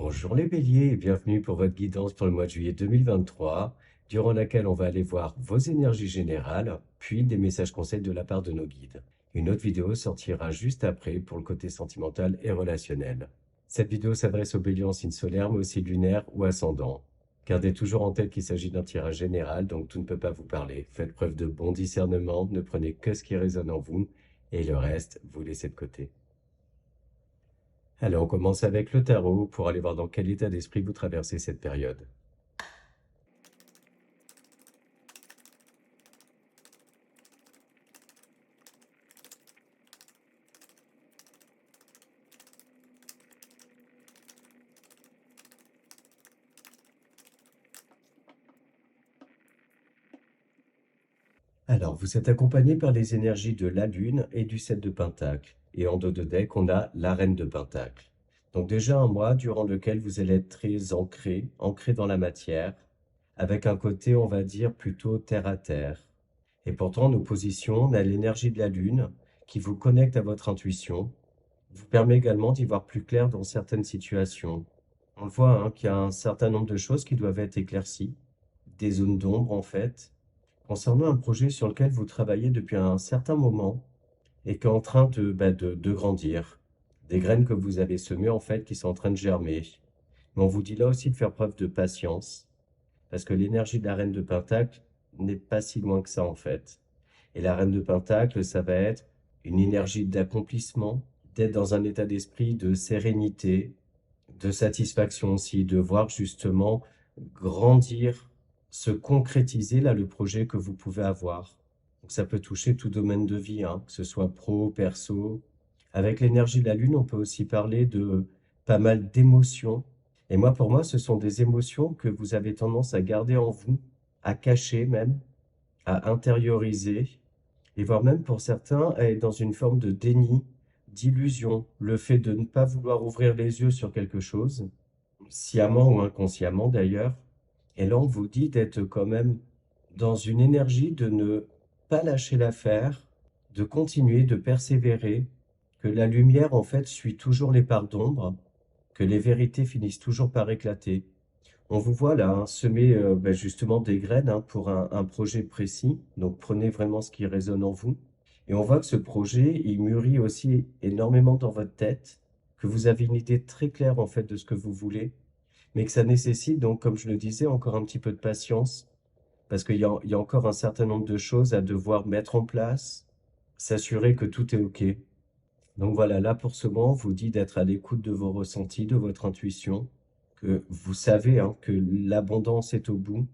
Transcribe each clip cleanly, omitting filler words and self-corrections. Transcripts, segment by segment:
Bonjour les béliers et bienvenue pour votre guidance pour le mois de juillet 2023, durant laquelle on va aller voir vos énergies générales, puis des messages conseils de la part de nos guides. Une autre vidéo sortira juste après pour le côté sentimental et relationnel. Cette vidéo s'adresse aux béliers en signe solaire mais aussi lunaire ou ascendant. Gardez toujours en tête qu'il s'agit d'un tirage général, donc tout ne peut pas vous parler. Faites preuve de bon discernement, ne prenez que ce qui résonne en vous et le reste, vous laissez de côté. Allez, on commence avec le tarot pour aller voir dans quel état d'esprit vous traversez cette période. Alors, vous êtes accompagné par les énergies de la Lune et du 7 de Pentacle. Et en dos de deck, on a la Reine de Pentacle. Donc déjà un mois durant lequel vous allez être très ancré dans la matière, avec un côté, on va dire, plutôt terre à terre. Et pourtant, en opposition, on a l'énergie de la Lune qui vous connecte à votre intuition, vous permet également d'y voir plus clair dans certaines situations. On le voit, hein, qu'il y a un certain nombre de choses qui doivent être éclaircies, des zones d'ombre en fait, concernant un projet sur lequel vous travaillez depuis un certain moment et qui est en train de grandir. Des graines que vous avez semées en fait qui sont en train de germer. Mais on vous dit là aussi de faire preuve de patience, parce que l'énergie de la Reine de Pentacle n'est pas si loin que ça en fait. Et la Reine de Pentacle, ça va être une énergie d'accomplissement, d'être dans un état d'esprit de sérénité, de satisfaction aussi, de voir justement grandir, se concrétiser là le projet que vous pouvez avoir. Donc ça peut toucher tout domaine de vie, hein, que ce soit pro, perso. Avec l'énergie de la Lune, on peut aussi parler de pas mal d'émotions. Et moi, pour moi, ce sont des émotions que vous avez tendance à garder en vous, à cacher même, à intérioriser, et voire même pour certains, à être dans une forme de déni, d'illusion. Le fait de ne pas vouloir ouvrir les yeux sur quelque chose, sciemment ou inconsciemment d'ailleurs. Et là, on vous dit d'être quand même dans une énergie de ne pas lâcher l'affaire, de continuer, de persévérer, que la lumière, en fait, suit toujours les parts d'ombre, que les vérités finissent toujours par éclater. On vous voit là, hein, semer justement des graines, hein, pour un projet précis. Donc prenez vraiment ce qui résonne en vous. Et on voit que ce projet, il mûrit aussi énormément dans votre tête, que vous avez une idée très claire en fait de ce que vous voulez, mais que ça nécessite donc, comme je le disais, encore un petit peu de patience, parce qu'il y a encore un certain nombre de choses à devoir mettre en place, s'assurer que tout est OK. Donc voilà, là pour ce moment, on vous dit d'être à l'écoute de vos ressentis, de votre intuition, que vous savez, hein, que l'abondance est au bout,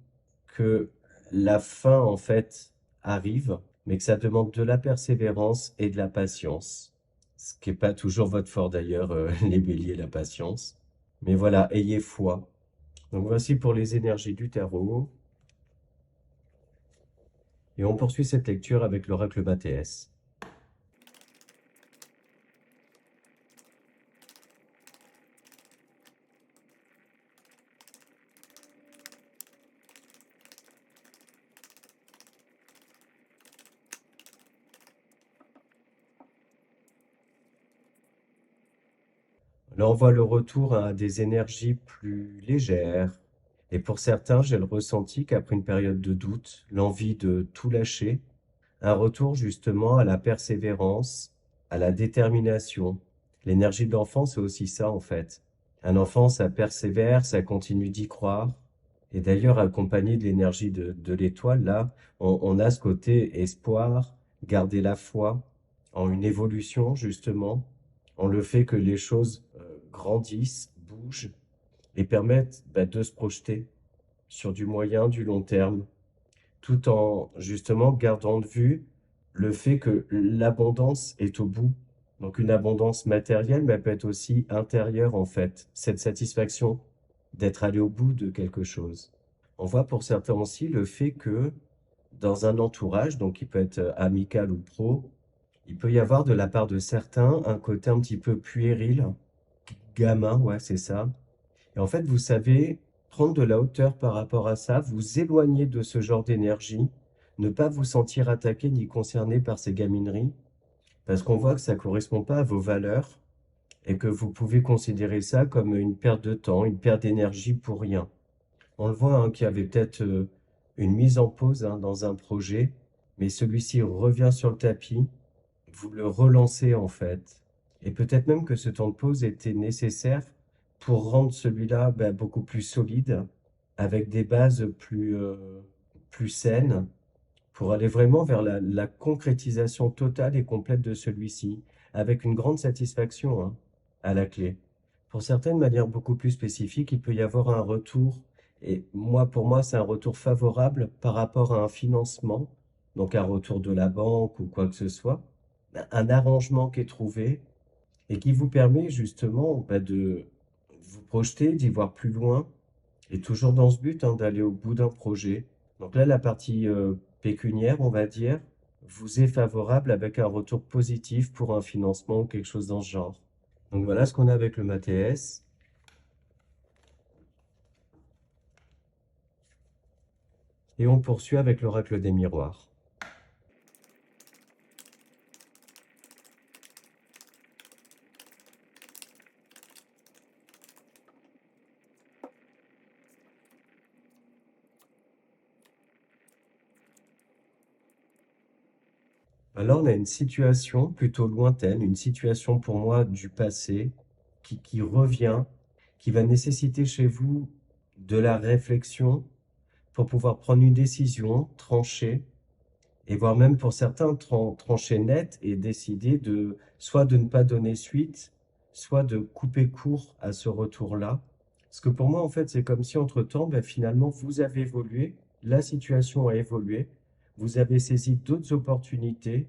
que la fin en fait arrive, mais que ça demande de la persévérance et de la patience. Ce qui n'est pas toujours votre fort d'ailleurs, les béliers, la patience. Mais voilà, ayez foi. Donc voici pour les énergies du tarot. Et on poursuit cette lecture avec l'oracle Mathéès. Là, on voit le retour à des énergies plus légères. Et pour certains, j'ai le ressenti qu'après une période de doute, l'envie de tout lâcher, un retour justement à la persévérance, à la détermination. L'énergie de l'enfant, c'est aussi ça en fait. Un enfant, ça persévère, ça continue d'y croire. Et d'ailleurs, accompagné de l'énergie de l'étoile, là, on a ce côté espoir, garder la foi en une évolution justement, en le fait que les choses grandissent, bougent et permettent de se projeter sur du moyen, du long terme, tout en justement gardant de vue le fait que l'abondance est au bout. Donc une abondance matérielle, mais elle peut être aussi intérieure en fait. Cette satisfaction d'être allé au bout de quelque chose. On voit pour certains aussi le fait que dans un entourage, donc qui peut être amical ou pro, il peut y avoir de la part de certains un côté un petit peu puéril, gamin, ouais, c'est ça. Et en fait, vous savez prendre de la hauteur par rapport à ça, vous éloigner de ce genre d'énergie, ne pas vous sentir attaqué ni concerné par ces gamineries, parce qu'on voit que ça correspond pas à vos valeurs et que vous pouvez considérer ça comme une perte de temps, une perte d'énergie pour rien. On le voit, hein, qu'il y avait peut-être une mise en pause, hein, dans un projet, mais celui-ci revient sur le tapis, vous le relancez en fait. Et peut-être même que ce temps de pause était nécessaire pour rendre celui-là beaucoup plus solide, avec des bases plus saines, pour aller vraiment vers la concrétisation totale et complète de celui-ci, avec une grande satisfaction, hein, à la clé. Pour certaines manières beaucoup plus spécifiques, il peut y avoir un retour, et moi, pour moi, c'est un retour favorable par rapport à un financement, donc un retour de la banque ou quoi que ce soit, un arrangement qui est trouvé et qui vous permet justement de vous projeter, d'y voir plus loin, et toujours dans ce but, hein, d'aller au bout d'un projet. Donc là, la partie pécuniaire, on va dire, vous est favorable avec un retour positif pour un financement ou quelque chose dans ce genre. Donc voilà ce qu'on a avec le MATS. Et on poursuit avec l'oracle des miroirs. Alors on a une situation plutôt lointaine, une situation pour moi du passé qui revient, qui va nécessiter chez vous de la réflexion pour pouvoir prendre une décision, trancher, et voire même pour certains trancher net et décider de soit de ne pas donner suite, soit de couper court à ce retour-là. Parce que pour moi, en fait, c'est comme si entre-temps, finalement, vous avez évolué, la situation a évolué, vous avez saisi d'autres opportunités,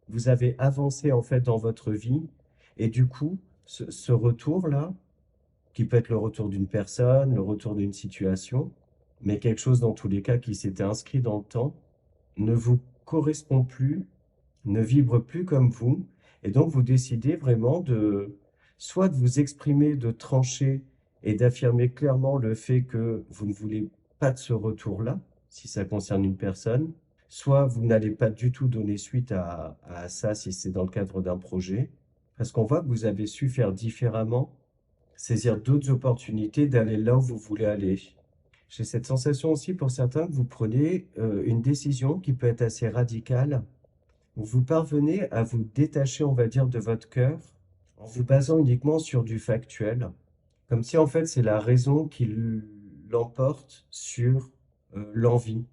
vous avez avancé en fait dans votre vie, et du coup, ce retour-là, qui peut être le retour d'une personne, le retour d'une situation, mais quelque chose dans tous les cas qui s'était inscrit dans le temps, ne vous correspond plus, ne vibre plus comme vous, et donc vous décidez vraiment de soit de vous exprimer, de trancher et d'affirmer clairement le fait que vous ne voulez pas de ce retour-là, si ça concerne une personne, soit vous n'allez pas du tout donner suite à ça si c'est dans le cadre d'un projet, parce qu'on voit que vous avez su faire différemment, saisir d'autres opportunités d'aller là où vous voulez aller. J'ai cette sensation aussi pour certains que vous prenez une décision qui peut être assez radicale, où vous parvenez à vous détacher, on va dire, de votre cœur en vous basant uniquement sur du factuel, comme si en fait c'est la raison qui l'emporte sur l'envie.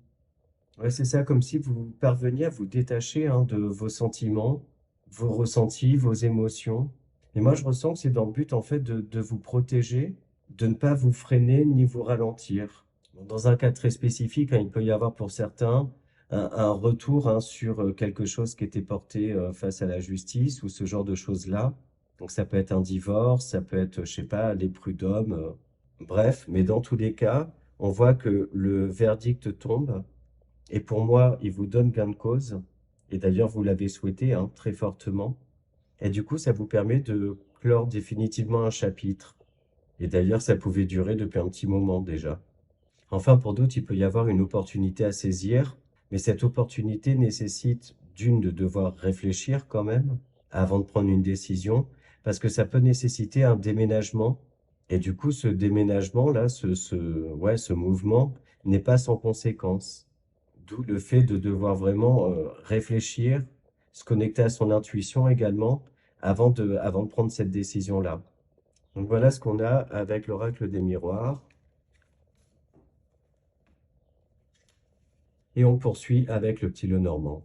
Ouais, c'est ça, comme si vous parveniez à vous détacher, hein, de vos sentiments, vos ressentis, vos émotions. Et moi, je ressens que c'est dans le but, en fait, de vous protéger, de ne pas vous freiner ni vous ralentir. Bon, dans un cas très spécifique, hein, il peut y avoir pour certains un retour, hein, sur quelque chose qui était porté face à la justice ou ce genre de choses-là. Donc ça peut être un divorce, ça peut être, je sais pas, les prud'hommes, bref, mais dans tous les cas, on voit que le verdict tombe et pour moi, il vous donne gain de cause. Et d'ailleurs, vous l'avez souhaité, hein, très fortement. Et du coup, ça vous permet de clore définitivement un chapitre. Et d'ailleurs, ça pouvait durer depuis un petit moment déjà. Enfin, pour d'autres, il peut y avoir une opportunité à saisir, mais cette opportunité nécessite d'une de devoir réfléchir quand même avant de prendre une décision, parce que ça peut nécessiter un déménagement. Et du coup, ce déménagement-là, ouais, ce mouvement n'est pas sans conséquence. D'où le fait de devoir vraiment réfléchir, se connecter à son intuition également, avant de prendre cette décision-là. Donc voilà ce qu'on a avec l'oracle des miroirs. Et on poursuit avec le petit Lenormand.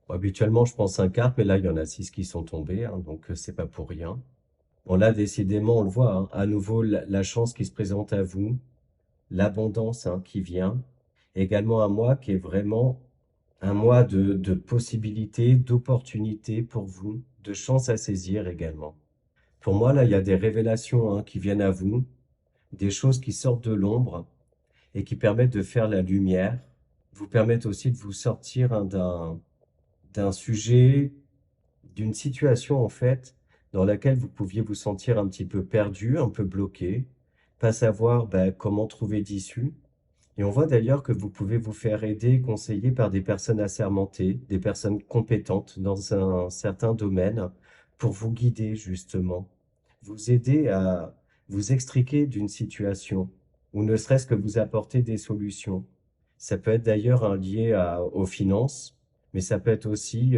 Bon, habituellement, je prends 5 cartes, mais là, il y en a 6 qui sont tombées, hein, donc c'est pas pour rien. Bon, là, décidément, on le voit, hein, à nouveau, la chance qui se présente à vous, l'abondance, hein, qui vient. Également un mois qui est vraiment un mois de possibilités, d'opportunités pour vous, de chances à saisir également. Pour moi, là, il y a des révélations, hein, qui viennent à vous, des choses qui sortent de l'ombre et qui permettent de faire la lumière, vous permettent aussi de vous sortir, hein, d'un sujet, d'une situation en fait dans laquelle vous pouviez vous sentir un petit peu perdu, un peu bloqué, pas savoir comment trouver d'issue. Et on voit d'ailleurs que vous pouvez vous faire aider, conseiller par des personnes assermentées, des personnes compétentes dans un certain domaine pour vous guider justement, vous aider à vous extriquer d'une situation ou ne serait-ce que vous apporter des solutions. Ça peut être d'ailleurs lié aux finances, mais ça peut être aussi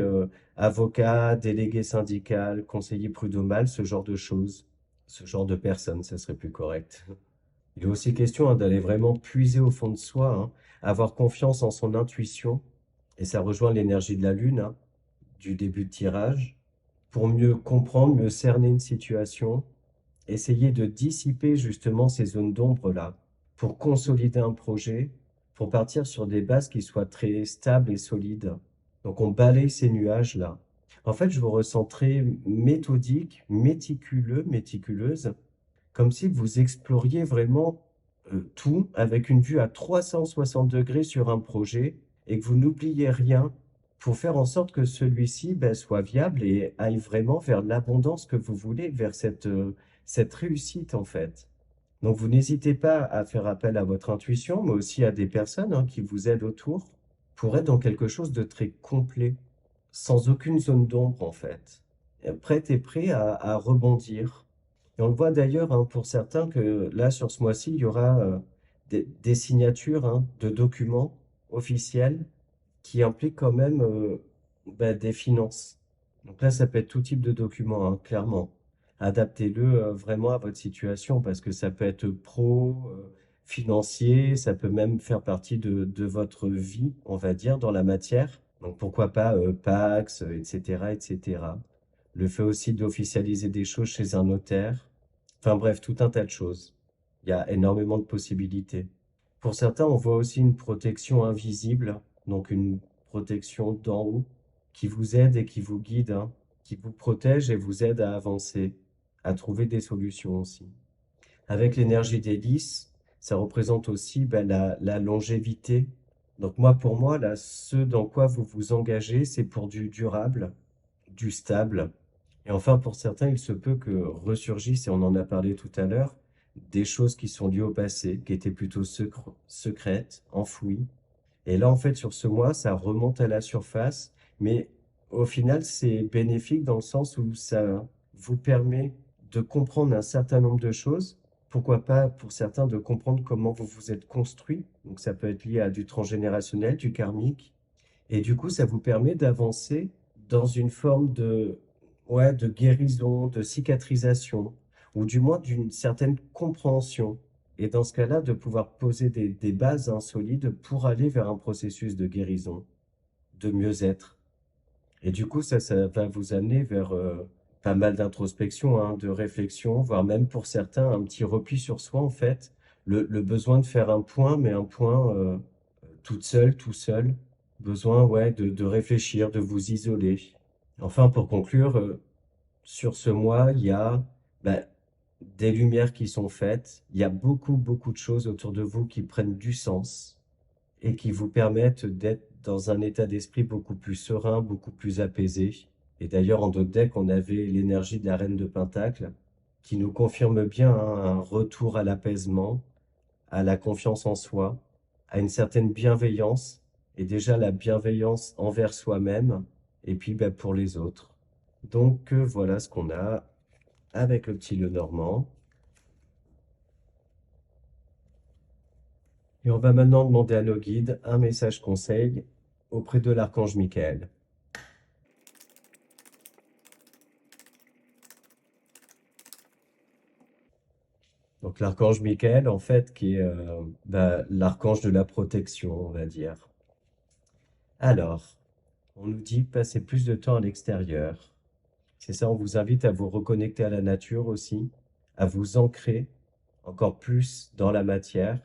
avocat, délégué syndical, conseiller prud'homal, ce genre de choses, ce genre de personnes, ça serait plus correct. Il est aussi question d'aller vraiment puiser au fond de soi, avoir confiance en son intuition, et ça rejoint l'énergie de la lune, du début de tirage, pour mieux comprendre, mieux cerner une situation, essayer de dissiper justement ces zones d'ombre-là, pour consolider un projet, pour partir sur des bases qui soient très stables et solides. Donc on balaye ces nuages-là. En fait, je vous ressens très méthodique, méticuleux, méticuleuse, comme si vous exploriez vraiment tout avec une vue à 360 degrés sur un projet et que vous n'oubliez rien pour faire en sorte que celui-ci soit viable et aille vraiment vers l'abondance que vous voulez, vers cette réussite en fait. Donc vous n'hésitez pas à faire appel à votre intuition, mais aussi à des personnes qui vous aident autour pour être dans quelque chose de très complet, sans aucune zone d'ombre en fait. Prête et prêt à rebondir. Et on le voit d'ailleurs pour certains que là, sur ce mois-ci, il y aura des signatures de documents officiels qui impliquent quand même des finances. Donc là, ça peut être tout type de documents, clairement. Adaptez-le vraiment à votre situation parce que ça peut être pro, financier, ça peut même faire partie de votre vie, on va dire, dans la matière. Donc pourquoi pas Pax, etc., etc. Le fait aussi d'officialiser des choses chez un notaire. Enfin bref, tout un tas de choses. Il y a énormément de possibilités. Pour certains, on voit aussi une protection invisible, donc une protection d'en haut, qui vous aide et qui vous guide, qui vous protège et vous aide à avancer, à trouver des solutions aussi. Avec l'énergie des lys, ça représente aussi la longévité. Donc moi, pour moi, là, ce dans quoi vous vous engagez, c'est pour du durable, du stable. Et enfin, pour certains, il se peut que ressurgissent, et on en a parlé tout à l'heure, des choses qui sont liées au passé, qui étaient plutôt secrètes, enfouies. Et là, en fait, sur ce mois, ça remonte à la surface, mais au final, c'est bénéfique dans le sens où ça vous permet de comprendre un certain nombre de choses. Pourquoi pas, pour certains, de comprendre comment vous vous êtes construit. Donc, ça peut être lié à du transgénérationnel, du karmique. Et du coup, ça vous permet d'avancer dans une forme ouais, de guérison, de cicatrisation, ou du moins d'une certaine compréhension. Et dans ce cas-là, de pouvoir poser des bases solides pour aller vers un processus de guérison, de mieux-être. Et du coup, ça va vous amener vers pas mal d'introspection, de réflexion, voire même pour certains, un petit repli sur soi, en fait. Le besoin de faire un point, mais un point toute seule, tout seul. Besoin, ouais, de réfléchir, de vous isoler. Enfin, pour conclure, sur ce mois, il y a bah, des lumières qui sont faites. Il y a beaucoup, beaucoup de choses autour de vous qui prennent du sens et qui vous permettent d'être dans un état d'esprit beaucoup plus serein, beaucoup plus apaisé. Et d'ailleurs, en d'autres decks, on avait l'énergie de la Reine de Pentacle qui nous confirme bien un retour à l'apaisement, à la confiance en soi, à une certaine bienveillance, et déjà la bienveillance envers soi-même, et puis pour les autres. Donc voilà ce qu'on a avec le petit Lenormand. Et on va maintenant demander à nos guides un message conseil auprès de l'archange Michael. Donc l'archange Michael, en fait, qui est l'archange de la protection, on va dire. Alors, on nous dit passer plus de temps à l'extérieur. C'est ça, on vous invite à vous reconnecter à la nature aussi, à vous ancrer encore plus dans la matière,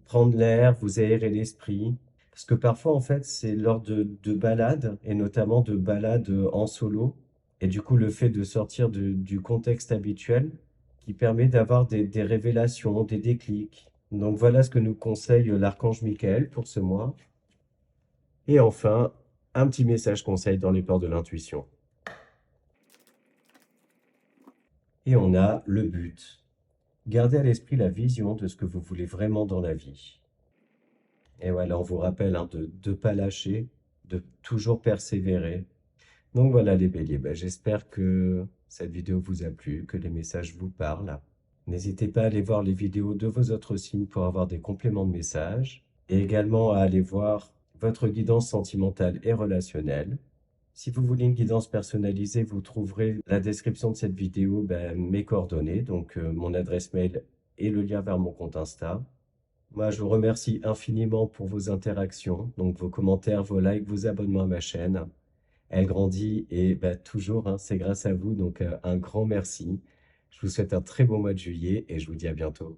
prendre l'air, vous aérer l'esprit. Parce que parfois, en fait, c'est lors de balades, et notamment de balades en solo, et du coup, le fait de sortir du contexte habituel, qui permet d'avoir des révélations, des déclics. Donc voilà ce que nous conseille l'archange Michael pour ce mois. Et enfin, un petit message conseil dans les ports de l'intuition. Et on a le but. Gardez à l'esprit la vision de ce que vous voulez vraiment dans la vie. Et voilà, on vous rappelle hein, de ne pas lâcher, de toujours persévérer. Donc voilà les béliers, ben, j'espère que cette vidéo vous a plu, que les messages vous parlent. N'hésitez pas à aller voir les vidéos de vos autres signes pour avoir des compléments de messages et également à aller voir votre guidance sentimentale et relationnelle. Si vous voulez une guidance personnalisée, vous trouverez la description de cette vidéo ben, mes coordonnées, donc mon adresse mail et le lien vers mon compte Insta. Moi, je vous remercie infiniment pour vos interactions, donc vos commentaires, vos likes, vos abonnements à ma chaîne. Elle grandit et bah, toujours, hein, c'est grâce à vous, donc un grand merci. Je vous souhaite un très beau mois de juillet et je vous dis à bientôt.